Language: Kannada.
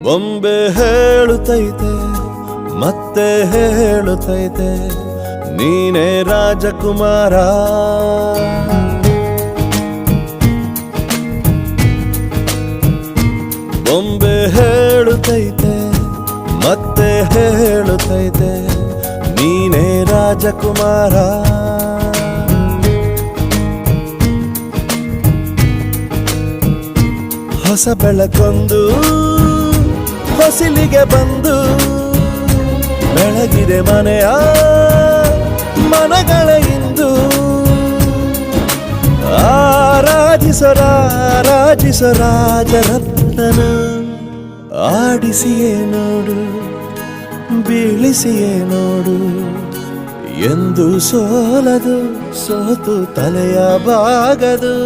ಬೊಂಬೆ ಹೇಳುತ್ತೈತೆ ಮತ್ತೆ ಹೇಳುತ್ತೈತೆ ನೀನೇ ರಾಜಕುಮಾರ. ಬೊಂಬೆ ಹೇಳುತ್ತೈತೆ ಮತ್ತೆ ಹೇಳುತ್ತೈತೆ ನೀನೇ ರಾಜಕುಮಾರ. ಹೊಸ ಬೆಳಕೊಂದು ಹೊಸಿಲಿಗೆ ಬಂದು ಬೆಳಗಿದೆ ಮನೆಯ ಮನಗಳ ಇಂದು. ಆರಾಧಿಸ ರಾಜರತ್ನನ ಆಡಿಸಿಯೇ ನೋಡು ಬೀಳಿಸಿಯೇ ನೋಡು ಎಂದು ಸೋಲದು ಸೋತು ತಲೆಯ ಬಾಗದು.